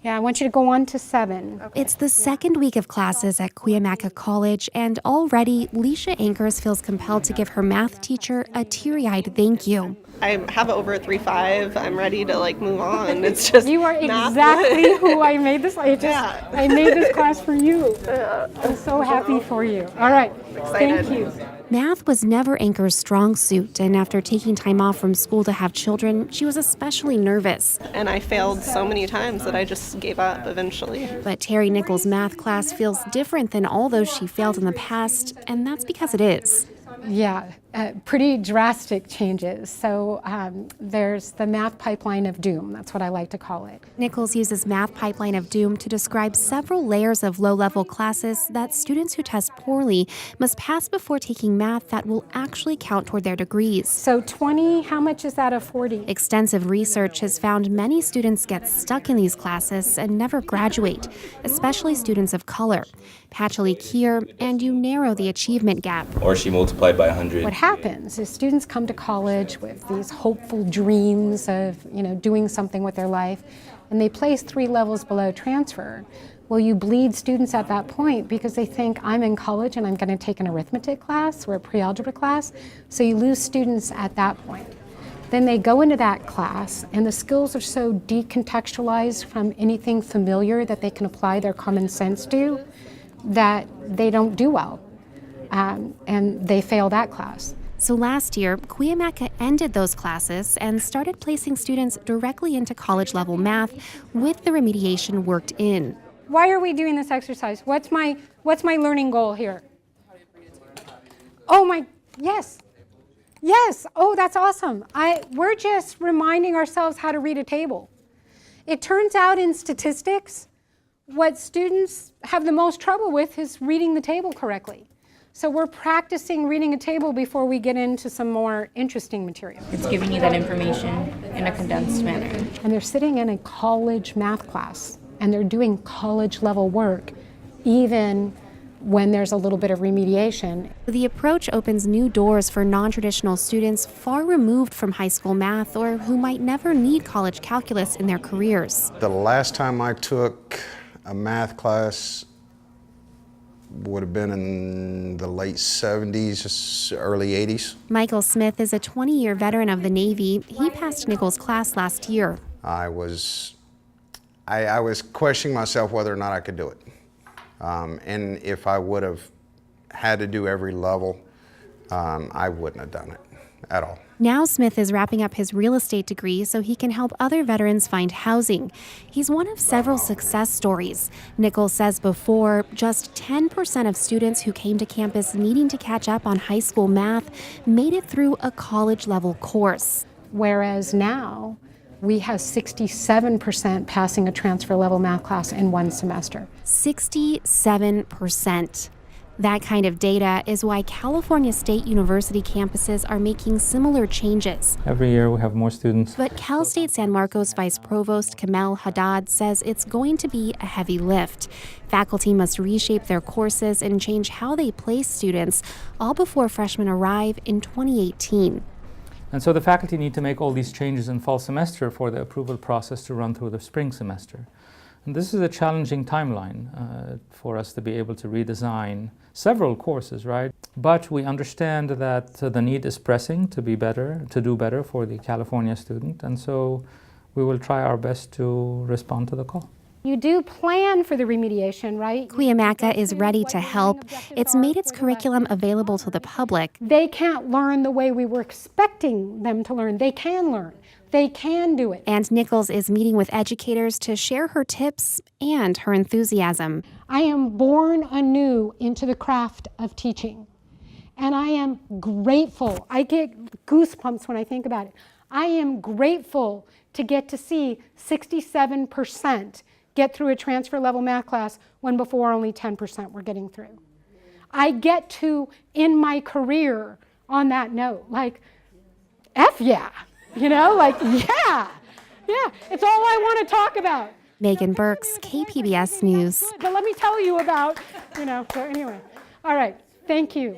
Yeah, I want you to go on to 7. Okay. It's the second week of classes at Cuyamaca College, and already Leisha Anchors feels compelled to give her math teacher a teary-eyed thank you. I have over a 3.5. I'm ready to move on. It's just you are exactly who I made this. I made this class for you. I'm so happy for you. All right, thank you. Math was never Anchor's strong suit, and after taking time off from school to have children, she was especially nervous. And I failed so many times that I just gave up eventually. But Terry Nichols' math class feels different than all those she failed in the past, and that's because it is. Yeah, pretty drastic changes. So there's the math pipeline of doom. That's what I like to call it. Nichols uses math pipeline of doom to describe several layers of low-level classes that students who test poorly must pass before taking math that will actually count toward their degrees. So 20, how much is that of 40? Extensive research has found many students get stuck in these classes and never graduate, especially students of color. Patch a leak here, and you narrow the achievement gap. Or she multiplied by 100. What happens is students come to college with these hopeful dreams of, doing something with their life, and they place 3 levels below transfer. Well, you bleed students at that point because they think, I'm in college and I'm going to take an arithmetic class or a pre-algebra class, so you lose students at that point. Then they go into that class, and the skills are so decontextualized from anything familiar that they can apply their common sense to that they don't do well, and they fail that class. So last year, Cuyamaca ended those classes and started placing students directly into college-level math with the remediation worked in. Why are we doing this exercise? What's my learning goal here? Yes. Oh, that's awesome. We're just reminding ourselves how to read a table. It turns out in statistics, what students have the most trouble with is reading the table correctly. So we're practicing reading a table before we get into some more interesting material. It's giving you that information in a condensed manner. And they're sitting in a college math class, and they're doing college-level work, even when there's a little bit of remediation. The approach opens new doors for non-traditional students far removed from high school math or who might never need college calculus in their careers. The last time I took a math class would have been in the late 70s, early 80s. Michael Smith is a 20-year veteran of the Navy. He passed Nichols' class last year. I was questioning myself whether or not I could do it. And if I would have had to do every level, I wouldn't have done it at all. Now Smith is wrapping up his real estate degree so he can help other veterans find housing. He's one of several success stories. Nichols says before, just 10% of students who came to campus needing to catch up on high school math made it through a college-level course. Whereas now, we have 67% passing a transfer-level math class in one semester. 67%. That kind of data is why California State University campuses are making similar changes. Every year we have more students. But Cal State San Marcos Vice Provost Kamel Haddad says it's going to be a heavy lift. Faculty must reshape their courses and change how they place students, all before freshmen arrive in 2018. And so the faculty need to make all these changes in fall semester for the approval process to run through the spring semester. And this is a challenging timeline for us to be able to redesign several courses, right? But we understand that the need is pressing to be better, to do better for the California student, and so we will try our best to respond to the call. You do plan for the remediation, right? Cuyamaca is ready to help. It's made its curriculum available to the public. They can't learn the way we were expecting them to learn. They can learn. They can do it. And Nichols is meeting with educators to share her tips and her enthusiasm. I am born anew into the craft of teaching, and I am grateful. I get goosebumps when I think about it. I am grateful to get to see 67% get through a transfer level math class when before only 10% were getting through. I get to, in my career, on that note, F yeah. Yeah, it's all I want to talk about. Megan Burks, KPBS News. But let me tell you about, so anyway. All right, thank you.